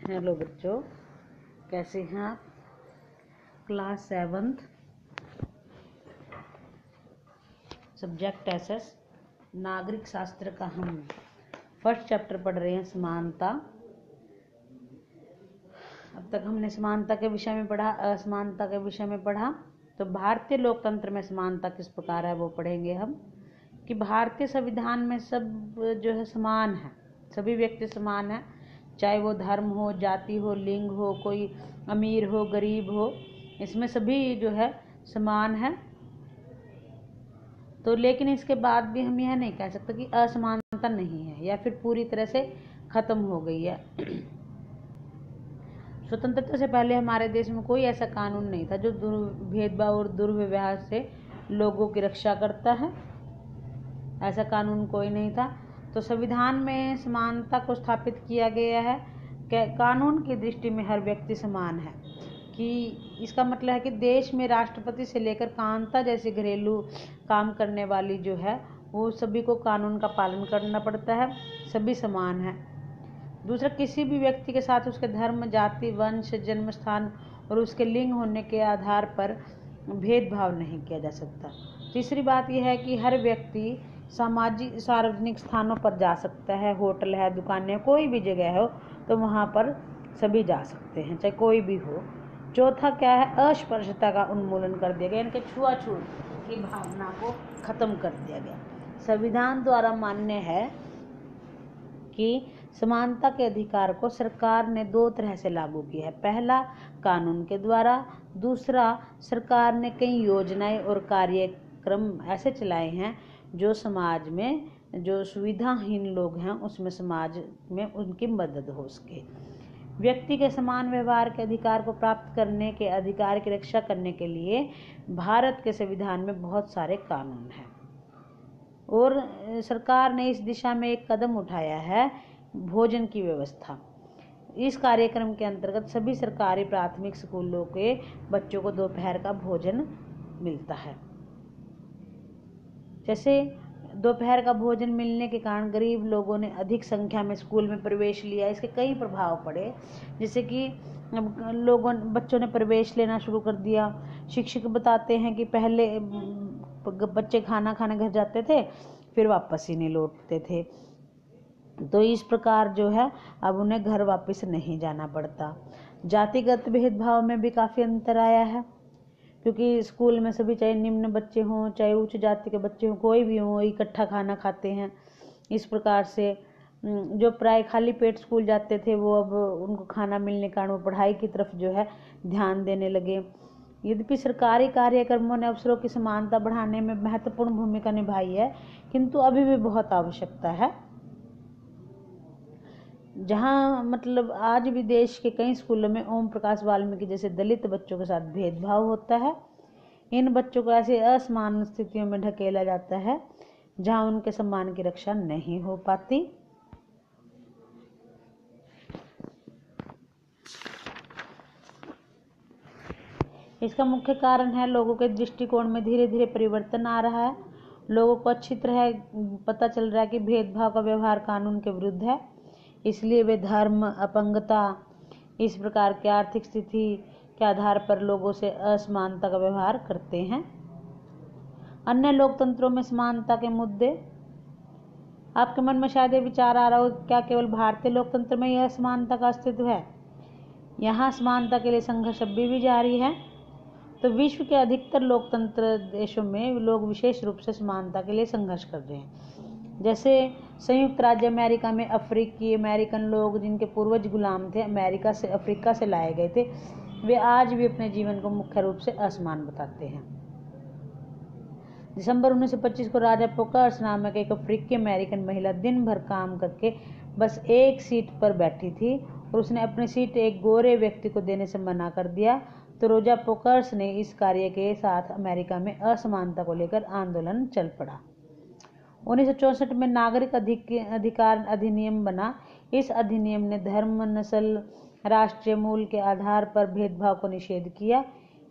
Hello बच्चों, कैसे हैं आप। क्लास 7th सब्जेक्ट एसएस नागरिक शास्त्र का हम फर्स्ट चैप्टर पढ़ रहे हैं, समानता। अब तक हमने समानता के विषय में पढ़ा, असमानता के विषय में पढ़ा। तो भारतीय लोकतंत्र में समानता किस प्रकार है वो पढ़ेंगे हम। कि भारतीय संविधान में सब जो है समान है, सभी व्यक्ति समान है, चाहे वो धर्म हो, जाति हो, लिंग हो, कोई अमीर हो, गरीब हो, इसमें सभी जो है समान है। तो लेकिन इसके बाद भी हम यह नहीं कह सकते कि असमानता नहीं है या फिर पूरी तरह से खत्म हो गई है। स्वतंत्रता से पहले हमारे देश में कोई ऐसा कानून नहीं था जो भेदभाव और दुर्व्यवहार से लोगों की रक्षा करता है। ऐसा कानून कोई नहीं था। तो संविधान में समानता को स्थापित किया गया है कि कानून की दृष्टि में हर व्यक्ति समान है। कि इसका मतलब है कि देश में राष्ट्रपति से लेकर कांता जैसे घरेलू काम करने वाली जो है वो सभी को कानून का पालन करना पड़ता है, सभी समान है। दूसरा, किसी भी व्यक्ति के साथ उसके धर्म, जाति, वंश, जन्म स्थान और उसके लिंग होने के आधार पर भेदभाव नहीं किया जा सकता। तीसरी बात यह है कि हर व्यक्ति सामाजिक सार्वजनिक स्थानों पर जा सकता है, होटल है, दुकानें, कोई भी जगह हो तो वहाँ पर सभी जा सकते हैं, चाहे कोई भी हो। चौथा क्या है, अस्पृश्यता का उन्मूलन कर दिया गया, इनके छुआछूत की भावना को खत्म कर दिया गया। संविधान द्वारा मान्य है कि समानता के अधिकार को सरकार ने दो तरह से लागू किया है। पहला, कानून के द्वारा। दूसरा, सरकार ने कई योजनाएं और कार्यक्रम ऐसे चलाए हैं जो समाज में जो सुविधाहीन लोग हैं उसमें समाज में उनकी मदद हो सके। व्यक्ति के समान व्यवहार के अधिकार को प्राप्त करने के अधिकार की रक्षा करने के लिए भारत के संविधान में बहुत सारे कानून हैं और सरकार ने इस दिशा में एक कदम उठाया है, भोजन की व्यवस्था। इस कार्यक्रम के अंतर्गत सभी सरकारी प्राथमिक स्कूलों के बच्चों को दोपहर का भोजन मिलता है। जैसे दोपहर का भोजन मिलने के कारण गरीब लोगों ने अधिक संख्या में स्कूल में प्रवेश लिया। इसके कई प्रभाव पड़े, जैसे कि बच्चों ने प्रवेश लेना शुरू कर दिया। शिक्षक बताते हैं कि पहले बच्चे खाना खाने घर जाते थे, फिर वापस ही नहीं लौटते थे। तो इस प्रकार जो है अब उन्हें घर वापस नहीं जाना पड़ता। जातिगत भेदभाव में भी काफ़ी अंतर आया है, क्योंकि स्कूल में सभी, चाहे निम्न बच्चे हों चाहे उच्च जाति के बच्चे हों, कोई भी हों, इकट्ठा खाना खाते हैं। इस प्रकार से जो प्राय खाली पेट स्कूल जाते थे वो अब उनको खाना मिलने के कारण वो पढ़ाई की तरफ जो है ध्यान देने लगे। यद्यपि सरकारी कार्यक्रमों ने अवसरों की समानता बढ़ाने में महत्वपूर्ण भूमिका निभाई है, किंतु अभी भी बहुत आवश्यकता है। जहाँ मतलब आज भी देश के कई स्कूलों में ओम प्रकाश वाल्मीकि जैसे दलित बच्चों के साथ भेदभाव होता है। इन बच्चों को ऐसे असमान स्थितियों में ढकेला जाता है जहाँ उनके सम्मान की रक्षा नहीं हो पाती। इसका मुख्य कारण है लोगों के दृष्टिकोण में धीरे धीरे परिवर्तन आ रहा है। लोगों को अच्छी तरह पता चल रहा है कि भेदभाव का व्यवहार कानून के विरुद्ध है, इसलिए वे धर्म, अपंगता, इस प्रकार की आर्थिक स्थिति के आधार पर लोगों से असमानता का व्यवहार करते हैं। अन्य लोकतंत्रों में समानता के मुद्दे, आपके मन में शायद ये विचार आ रहा हो, क्या केवल भारतीय लोकतंत्र में यह समानता का अस्तित्व है? यहाँ समानता के लिए संघर्ष अभी भी जारी है। तो विश्व के अधिकतर लोकतंत्र देशों में लोग विशेष रूप से समानता के लिए संघर्ष कर रहे हैं। जैसे संयुक्त राज्य अमेरिका में अफ्रीकी अमेरिकन लोग, जिनके पूर्वज गुलाम थे, अफ्रीका से लाए गए थे, वे आज भी अपने जीवन को मुख्य रूप से असमान बताते हैं। दिसंबर 1925 को राजा पोकर्स नामक एक अफ्रीकी अमेरिकन महिला दिन भर काम करके बस एक सीट पर बैठी थी और उसने अपनी सीट एक गोरे व्यक्ति को देने से मना कर दिया। तो रोजा पोकर्स ने इस कार्य के साथ अमेरिका में असमानता को लेकर आंदोलन चल पड़ा। 1964 में नागरिक अधिकार अधिनियम बना। इस अधिनियम ने धर्म, नस्ल, राष्ट्रीय मूल के आधार पर भेदभाव को निषेध किया।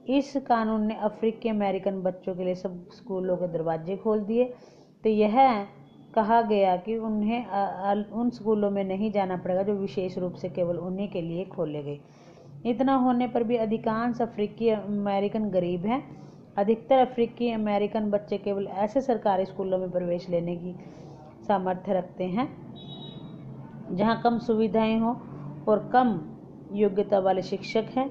इस कानून ने अफ्रीकी अमेरिकन बच्चों के लिए सब स्कूलों के दरवाजे खोल दिए। तो यह कहा गया कि उन्हें उन स्कूलों में नहीं जाना पड़ेगा जो विशेष रूप से केवल उन्हीं के लिए खोले गए। इतना होने पर भी अधिकांश अफ्रीकी अमेरिकन गरीब हैं। अधिकतर अफ्रीकी अमेरिकन बच्चे केवल ऐसे सरकारी स्कूलों में प्रवेश लेने की सामर्थ्य रखते हैं जहां कम सुविधाएं हो और कम योग्यता वाले शिक्षक हैं,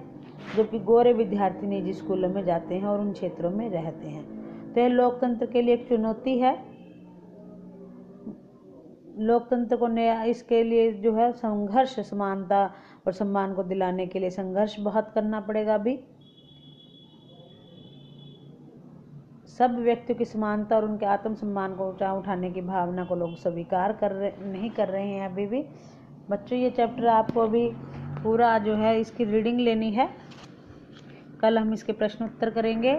जबकि गोरे विद्यार्थी निजी स्कूलों में जाते हैं और उन क्षेत्रों में रहते हैं। तो यह लोकतंत्र के लिए एक चुनौती है। लोकतंत्र को नया इसके लिए जो है संघर्ष, समानता और सम्मान को दिलाने के लिए संघर्ष बहुत करना पड़ेगा। अभी सब व्यक्तियों की समानता और उनके आत्मसम्मान को ऊंचा उठाने की भावना को लोग स्वीकार नहीं कर रहे हैं अभी भी। बच्चों, ये चैप्टर आपको अभी पूरा जो है इसकी रीडिंग लेनी है। कल हम इसके प्रश्न उत्तर करेंगे।